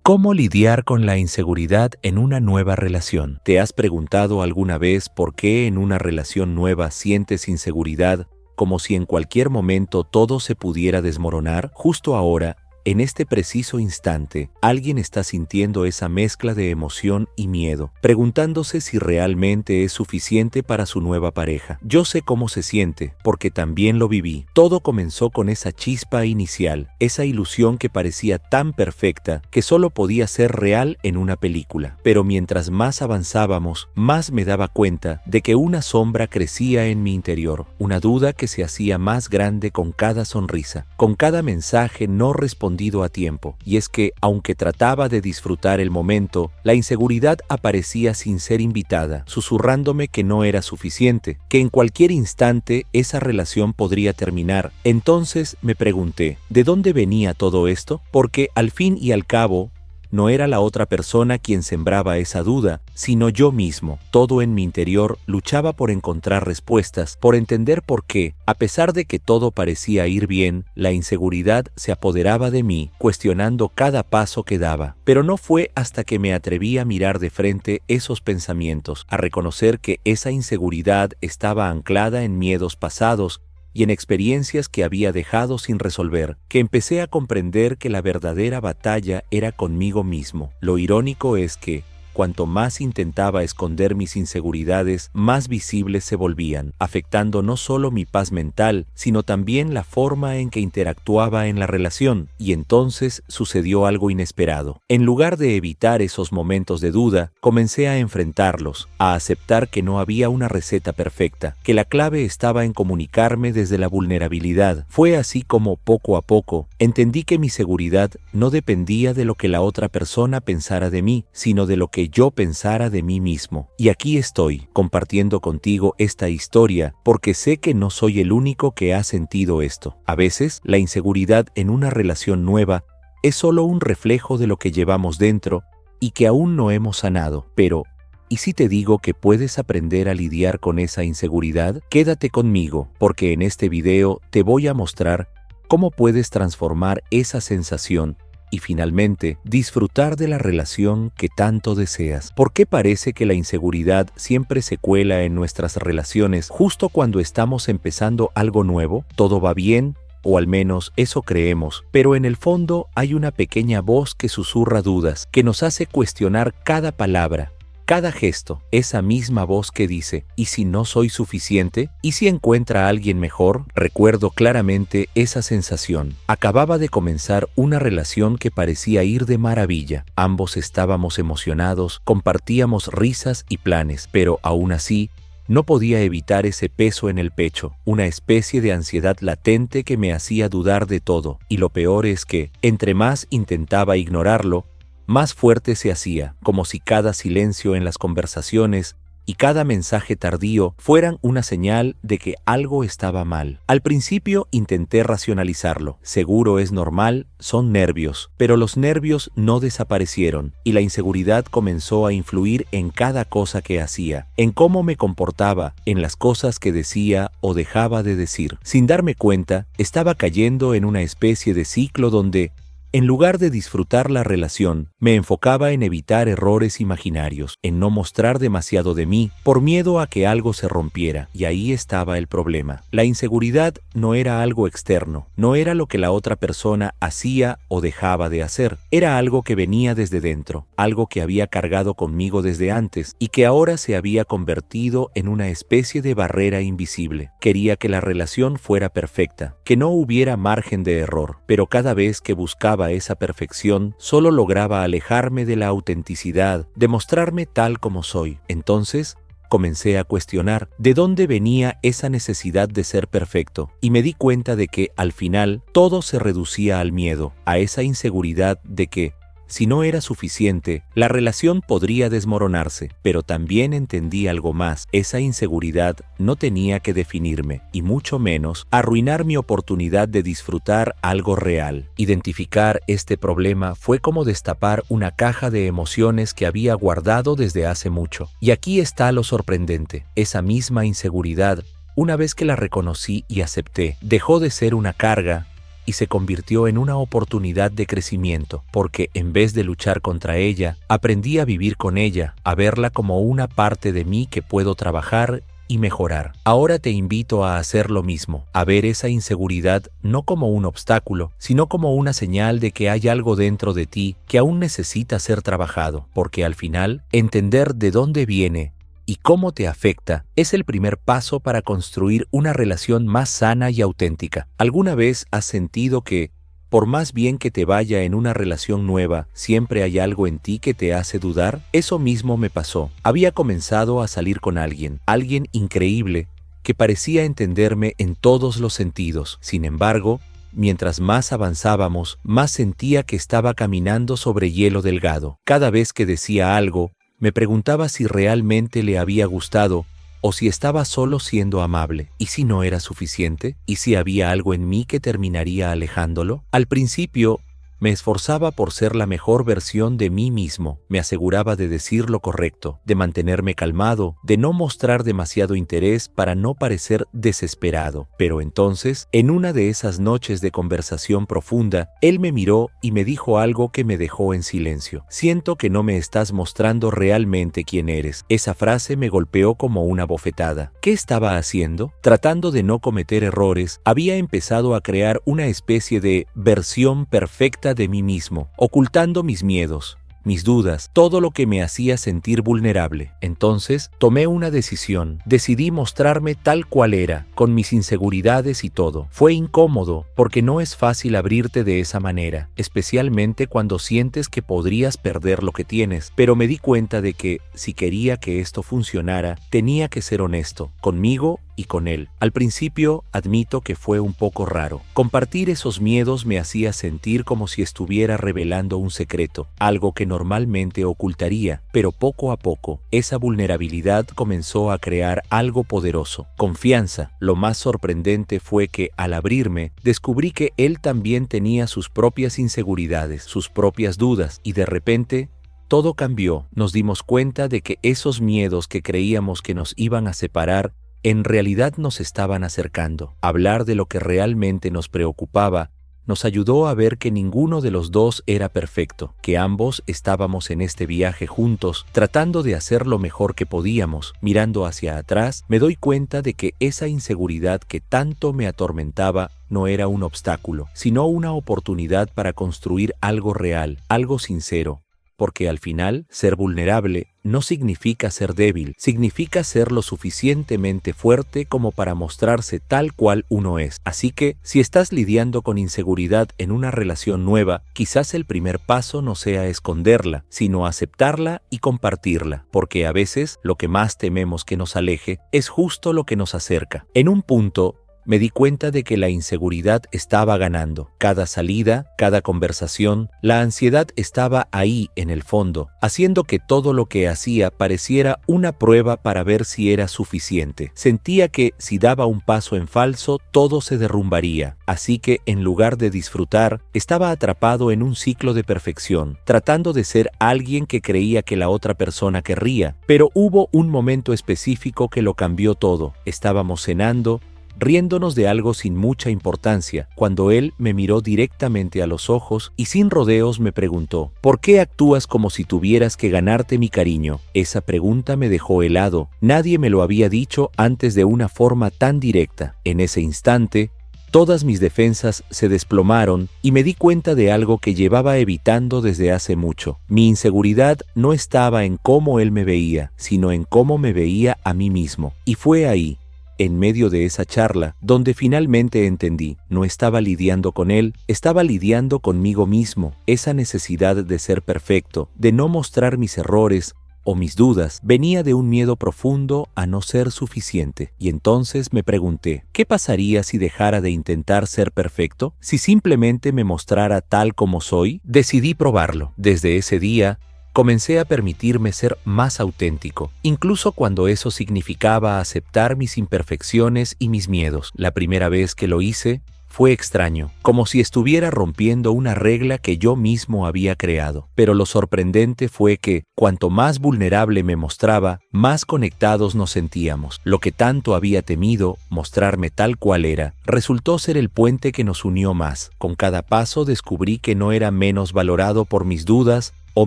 ¿Cómo lidiar con la inseguridad en una nueva relación? ¿Te has preguntado alguna vez por qué en una relación nueva sientes inseguridad, como si en cualquier momento todo se pudiera desmoronar? Justo ahora, en este preciso instante, alguien está sintiendo esa mezcla de emoción y miedo, preguntándose si realmente es suficiente para su nueva pareja. Yo sé cómo se siente, porque también lo viví. Todo comenzó con esa chispa inicial, esa ilusión que parecía tan perfecta que solo podía ser real en una película. Pero mientras más avanzábamos, más me daba cuenta de que una sombra crecía en mi interior, una duda que se hacía más grande con cada sonrisa, con cada mensaje no respondido a tiempo. Y es que, aunque trataba de disfrutar el momento, la inseguridad aparecía sin ser invitada, susurrándome que no era suficiente, que en cualquier instante esa relación podría terminar. Entonces me pregunté, ¿de dónde venía todo esto? Porque al fin y al cabo, no era la otra persona quien sembraba esa duda, sino yo mismo. Todo en mi interior luchaba por encontrar respuestas, por entender por qué, a pesar de que todo parecía ir bien, la inseguridad se apoderaba de mí, cuestionando cada paso que daba. Pero no fue hasta que me atreví a mirar de frente esos pensamientos, a reconocer que esa inseguridad estaba anclada en miedos pasados y en experiencias que había dejado sin resolver, que empecé a comprender que la verdadera batalla era conmigo mismo. Lo irónico es que, cuanto más intentaba esconder mis inseguridades, más visibles se volvían, afectando no solo mi paz mental, sino también la forma en que interactuaba en la relación. Y entonces sucedió algo inesperado. En lugar de evitar esos momentos de duda, comencé a enfrentarlos, a aceptar que no había una receta perfecta, que la clave estaba en comunicarme desde la vulnerabilidad. Fue así como, poco a poco, entendí que mi seguridad no dependía de lo que la otra persona pensara de mí, sino de lo que yo pensara de mí mismo. Y aquí estoy, compartiendo contigo esta historia, porque sé que no soy el único que ha sentido esto. A veces, la inseguridad en una relación nueva es solo un reflejo de lo que llevamos dentro y que aún no hemos sanado. Pero, ¿y si te digo que puedes aprender a lidiar con esa inseguridad? Quédate conmigo, porque en este video te voy a mostrar cómo puedes transformar esa sensación y finalmente disfrutar de la relación que tanto deseas. ¿Por qué parece que la inseguridad siempre se cuela en nuestras relaciones justo cuando estamos empezando algo nuevo? Todo va bien, o al menos eso creemos, pero en el fondo hay una pequeña voz que susurra dudas, que nos hace cuestionar cada palabra, cada gesto, esa misma voz que dice, ¿y si no soy suficiente? ¿Y si encuentra a alguien mejor? Recuerdo claramente esa sensación. Acababa de comenzar una relación que parecía ir de maravilla. Ambos estábamos emocionados, compartíamos risas y planes, pero aún así, no podía evitar ese peso en el pecho, una especie de ansiedad latente que me hacía dudar de todo. Y lo peor es que, entre más intentaba ignorarlo, más fuerte se hacía, como si cada silencio en las conversaciones y cada mensaje tardío fueran una señal de que algo estaba mal. Al principio intenté racionalizarlo. Seguro es normal, son nervios. Pero los nervios no desaparecieron y la inseguridad comenzó a influir en cada cosa que hacía, en cómo me comportaba, en las cosas que decía o dejaba de decir. Sin darme cuenta, estaba cayendo en una especie de ciclo donde, en lugar de disfrutar la relación, me enfocaba en evitar errores imaginarios, en no mostrar demasiado de mí, por miedo a que algo se rompiera. Y ahí estaba el problema. La inseguridad no era algo externo, no era lo que la otra persona hacía o dejaba de hacer. Era algo que venía desde dentro, algo que había cargado conmigo desde antes y que ahora se había convertido en una especie de barrera invisible. Quería que la relación fuera perfecta, que no hubiera margen de error, pero cada vez que buscaba esa perfección, solo lograba alejarme de la autenticidad, de mostrarme tal como soy. Entonces, comencé a cuestionar de dónde venía esa necesidad de ser perfecto, y me di cuenta de que, al final, todo se reducía al miedo, a esa inseguridad de que, si no era suficiente, la relación podría desmoronarse. Pero también entendí algo más. Esa inseguridad no tenía que definirme, y mucho menos arruinar mi oportunidad de disfrutar algo real. Identificar este problema fue como destapar una caja de emociones que había guardado desde hace mucho. Y aquí está lo sorprendente. Esa misma inseguridad, una vez que la reconocí y acepté, dejó de ser una carga y se convirtió en una oportunidad de crecimiento, porque en vez de luchar contra ella, aprendí a vivir con ella, a verla como una parte de mí que puedo trabajar y mejorar. Ahora te invito a hacer lo mismo, a ver esa inseguridad no como un obstáculo, sino como una señal de que hay algo dentro de ti que aún necesita ser trabajado, porque al final, entender de dónde viene y cómo te afecta es el primer paso para construir una relación más sana y auténtica. ¿Alguna vez has sentido que, por más bien que te vaya en una relación nueva, siempre hay algo en ti que te hace dudar? Eso mismo me pasó. Había comenzado a salir con alguien increíble, que parecía entenderme en todos los sentidos. Sin embargo, mientras más avanzábamos, más sentía que estaba caminando sobre hielo delgado. Cada vez que decía algo, me preguntaba si realmente le había gustado o si estaba solo siendo amable. ¿Y si no era suficiente? ¿Y si había algo en mí que terminaría alejándolo? Al principio, me esforzaba por ser la mejor versión de mí mismo. Me aseguraba de decir lo correcto, de mantenerme calmado, de no mostrar demasiado interés para no parecer desesperado. Pero entonces, en una de esas noches de conversación profunda, él me miró y me dijo algo que me dejó en silencio. Siento que no me estás mostrando realmente quién eres. Esa frase me golpeó como una bofetada. ¿Qué estaba haciendo? Tratando de no cometer errores, había empezado a crear una especie de versión perfecta de mí mismo, ocultando mis miedos, mis dudas, todo lo que me hacía sentir vulnerable. Entonces, tomé una decisión. Decidí mostrarme tal cual era, con mis inseguridades y todo. Fue incómodo, porque no es fácil abrirte de esa manera, especialmente cuando sientes que podrías perder lo que tienes. Pero me di cuenta de que, si quería que esto funcionara, tenía que ser honesto, conmigo y con él. Al principio, admito que fue un poco raro. Compartir esos miedos me hacía sentir como si estuviera revelando un secreto, algo que normalmente ocultaría, pero poco a poco, esa vulnerabilidad comenzó a crear algo poderoso, confianza. Lo más sorprendente fue que, al abrirme, descubrí que él también tenía sus propias inseguridades, sus propias dudas, y de repente, todo cambió. Nos dimos cuenta de que esos miedos que creíamos que nos iban a separar en realidad nos estaban acercando. Hablar de lo que realmente nos preocupaba nos ayudó a ver que ninguno de los dos era perfecto, que ambos estábamos en este viaje juntos, tratando de hacer lo mejor que podíamos. Mirando hacia atrás, me doy cuenta de que esa inseguridad que tanto me atormentaba no era un obstáculo, sino una oportunidad para construir algo real, algo sincero. Porque al final, ser vulnerable no significa ser débil, significa ser lo suficientemente fuerte como para mostrarse tal cual uno es. Así que, si estás lidiando con inseguridad en una relación nueva, quizás el primer paso no sea esconderla, sino aceptarla y compartirla, porque a veces lo que más tememos que nos aleje es justo lo que nos acerca. En un punto, me di cuenta de que la inseguridad estaba ganando. Cada salida, cada conversación, la ansiedad estaba ahí en el fondo, haciendo que todo lo que hacía pareciera una prueba para ver si era suficiente. Sentía que si daba un paso en falso, todo se derrumbaría. Así que, en lugar de disfrutar, estaba atrapado en un ciclo de perfección, tratando de ser alguien que creía que la otra persona querría. Pero hubo un momento específico que lo cambió todo. Estábamos cenando, riéndonos de algo sin mucha importancia, cuando él me miró directamente a los ojos y sin rodeos me preguntó: ¿por qué actúas como si tuvieras que ganarte mi cariño? Esa pregunta me dejó helado. Nadie me lo había dicho antes de una forma tan directa. En ese instante, todas mis defensas se desplomaron y me di cuenta de algo que llevaba evitando desde hace mucho. Mi inseguridad no estaba en cómo él me veía, sino en cómo me veía a mí mismo. Y fue ahí, en medio de esa charla, donde finalmente entendí, no estaba lidiando con él, estaba lidiando conmigo mismo. Esa necesidad de ser perfecto, de no mostrar mis errores o mis dudas, venía de un miedo profundo a no ser suficiente. Y entonces me pregunté, ¿qué pasaría si dejara de intentar ser perfecto? ¿Si simplemente me mostrara tal como soy? Decidí probarlo. Desde ese día, comencé a permitirme ser más auténtico, incluso cuando eso significaba aceptar mis imperfecciones y mis miedos. La primera vez que lo hice, Fue extraño, como si estuviera rompiendo una regla que yo mismo había creado. Pero lo sorprendente fue que, cuanto más vulnerable me mostraba, más conectados nos sentíamos. Lo que tanto había temido, mostrarme tal cual era, resultó ser el puente que nos unió más. Con cada paso descubrí que no era menos valorado por mis dudas o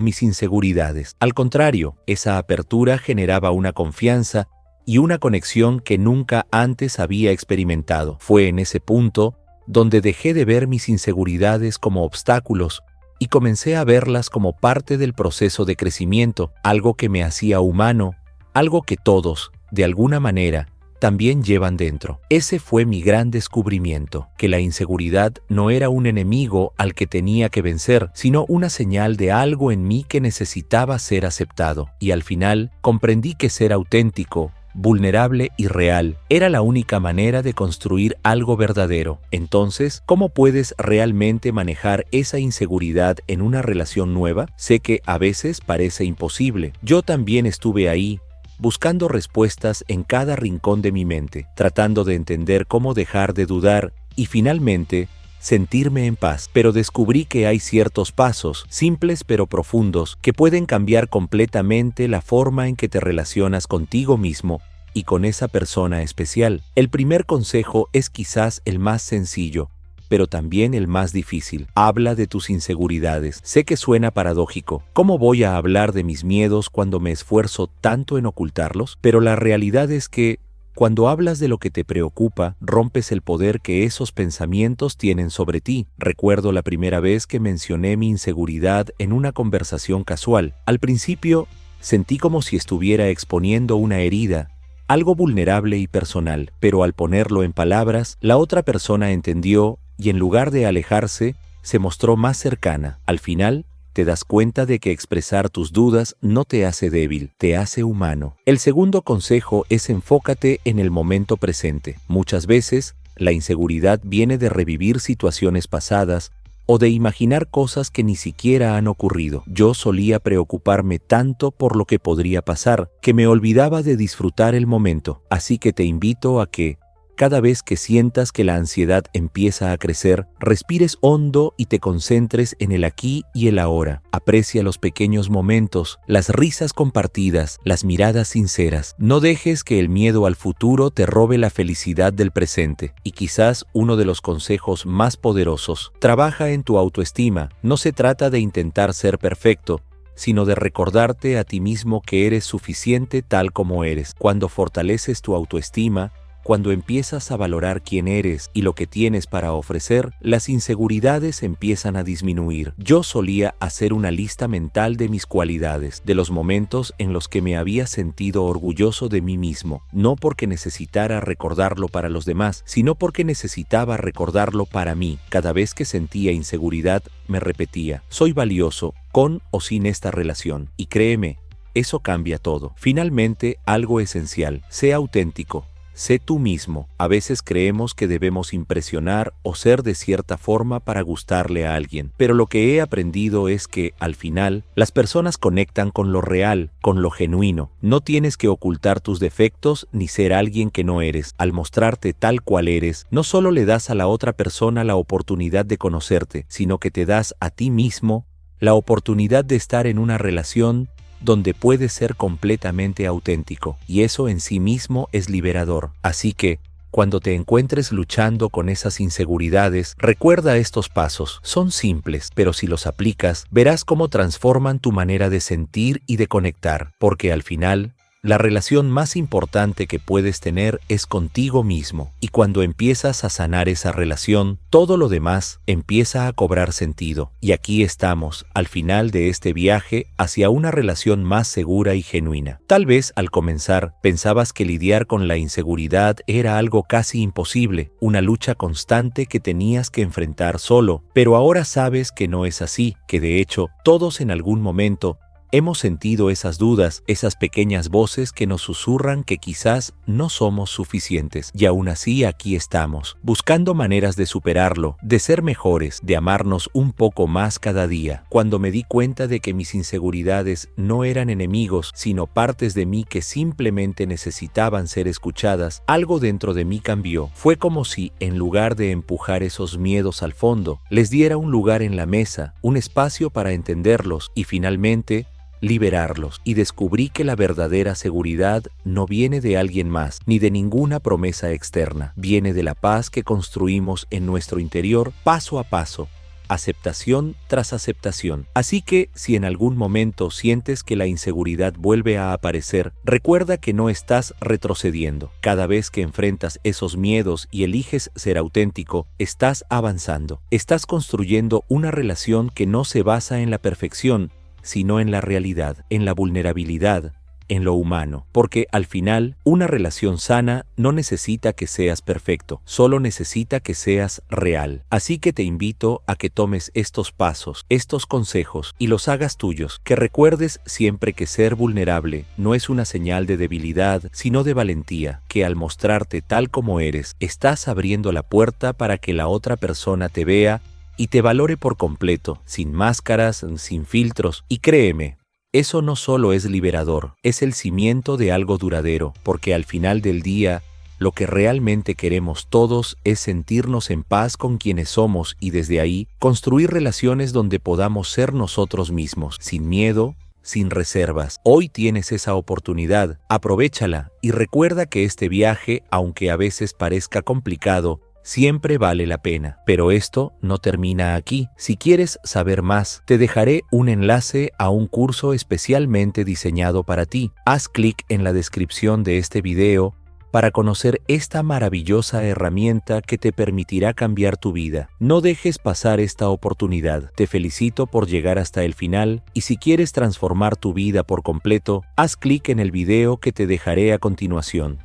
mis inseguridades. Al contrario, esa apertura generaba una confianza y una conexión que nunca antes había experimentado. Fue en ese punto donde dejé de ver mis inseguridades como obstáculos y comencé a verlas como parte del proceso de crecimiento, algo que me hacía humano, algo que todos, de alguna manera, también llevan dentro. Ese fue mi gran descubrimiento, que la inseguridad no era un enemigo al que tenía que vencer, sino una señal de algo en mí que necesitaba ser aceptado. Y al final comprendí que ser auténtico, vulnerable y real era la única manera de construir algo verdadero. Entonces, ¿cómo puedes realmente manejar esa inseguridad en una relación nueva? Sé que a veces parece imposible. Yo también estuve ahí, buscando respuestas en cada rincón de mi mente, tratando de entender cómo dejar de dudar y finalmente sentirme en paz. Pero descubrí que hay ciertos pasos, simples pero profundos, que pueden cambiar completamente la forma en que te relacionas contigo mismo y con esa persona especial. El primer consejo es quizás el más sencillo, pero también el más difícil. Habla de tus inseguridades. Sé que suena paradójico. ¿Cómo voy a hablar de mis miedos cuando me esfuerzo tanto en ocultarlos? Pero la realidad es que cuando hablas de lo que te preocupa, rompes el poder que esos pensamientos tienen sobre ti. Recuerdo la primera vez que mencioné mi inseguridad en una conversación casual. Al principio, sentí como si estuviera exponiendo una herida, algo vulnerable y personal, pero al ponerlo en palabras, la otra persona entendió y en lugar de alejarse, se mostró más cercana. Al final, te das cuenta de que expresar tus dudas no te hace débil, te hace humano. El segundo consejo es enfócate en el momento presente. Muchas veces, la inseguridad viene de revivir situaciones pasadas o de imaginar cosas que ni siquiera han ocurrido. Yo solía preocuparme tanto por lo que podría pasar, que me olvidaba de disfrutar el momento. Así que te invito a que, cada vez que sientas que la ansiedad empieza a crecer, respires hondo y te concentres en el aquí y el ahora. Aprecia los pequeños momentos, las risas compartidas, las miradas sinceras. No dejes que el miedo al futuro te robe la felicidad del presente. Y quizás uno de los consejos más poderosos: trabaja en tu autoestima. No se trata de intentar ser perfecto, sino de recordarte a ti mismo que eres suficiente tal como eres. Cuando fortaleces tu autoestima, cuando empiezas a valorar quién eres y lo que tienes para ofrecer, las inseguridades empiezan a disminuir. Yo solía hacer una lista mental de mis cualidades, de los momentos en los que me había sentido orgulloso de mí mismo, no porque necesitara recordarlo para los demás, sino porque necesitaba recordarlo para mí. Cada vez que sentía inseguridad, me repetía: soy valioso, con o sin esta relación. Y créeme, eso cambia todo. Finalmente, algo esencial: sé auténtico. Sé tú mismo. A veces creemos que debemos impresionar o ser de cierta forma para gustarle a alguien, pero lo que he aprendido es que, al final, las personas conectan con lo real, con lo genuino. No tienes que ocultar tus defectos ni ser alguien que no eres. Al mostrarte tal cual eres, no solo le das a la otra persona la oportunidad de conocerte, sino que te das a ti mismo la oportunidad de estar en una relación donde puedes ser completamente auténtico, y eso en sí mismo es liberador. Así que, cuando te encuentres luchando con esas inseguridades, recuerda estos pasos. Son simples, pero si los aplicas, verás cómo transforman tu manera de sentir y de conectar, porque al final, la relación más importante que puedes tener es contigo mismo, y cuando empiezas a sanar esa relación, todo lo demás empieza a cobrar sentido. Y aquí estamos, al final de este viaje hacia una relación más segura y genuina. Tal vez al comenzar pensabas que lidiar con la inseguridad era algo casi imposible, una lucha constante que tenías que enfrentar solo, pero ahora sabes que no es así, que de hecho todos en algún momento Hemos sentido esas dudas, esas pequeñas voces que nos susurran que quizás no somos suficientes. Y aún así aquí estamos, buscando maneras de superarlo, de ser mejores, de amarnos un poco más cada día. Cuando me di cuenta de que mis inseguridades no eran enemigos, sino partes de mí que simplemente necesitaban ser escuchadas, algo dentro de mí cambió. Fue como si, en lugar de empujar esos miedos al fondo, les diera un lugar en la mesa, un espacio para entenderlos y finalmente liberarlos, y descubrí que la verdadera seguridad no viene de alguien más, ni de ninguna promesa externa. Viene de la paz que construimos en nuestro interior paso a paso, aceptación tras aceptación. Así que, si en algún momento sientes que la inseguridad vuelve a aparecer, recuerda que no estás retrocediendo. Cada vez que enfrentas esos miedos y eliges ser auténtico, estás avanzando. Estás construyendo una relación que no se basa en la perfección, sino en la realidad, en la vulnerabilidad, en lo humano. Porque al final, una relación sana no necesita que seas perfecto, solo necesita que seas real. Así que te invito a que tomes estos pasos, estos consejos y los hagas tuyos. Que recuerdes siempre que ser vulnerable no es una señal de debilidad, sino de valentía. Que al mostrarte tal como eres, estás abriendo la puerta para que la otra persona te vea y te valore por completo, sin máscaras, sin filtros. Y créeme, eso no solo es liberador, es el cimiento de algo duradero, porque al final del día, lo que realmente queremos todos es sentirnos en paz con quienes somos y desde ahí construir relaciones donde podamos ser nosotros mismos, sin miedo, sin reservas. Hoy tienes esa oportunidad, aprovéchala y recuerda que este viaje, aunque a veces parezca complicado, siempre vale la pena. Pero esto no termina aquí. Si quieres saber más, te dejaré un enlace a un curso especialmente diseñado para ti. Haz clic en la descripción de este video para conocer esta maravillosa herramienta que te permitirá cambiar tu vida. No dejes pasar esta oportunidad. Te felicito por llegar hasta el final y si quieres transformar tu vida por completo, haz clic en el video que te dejaré a continuación.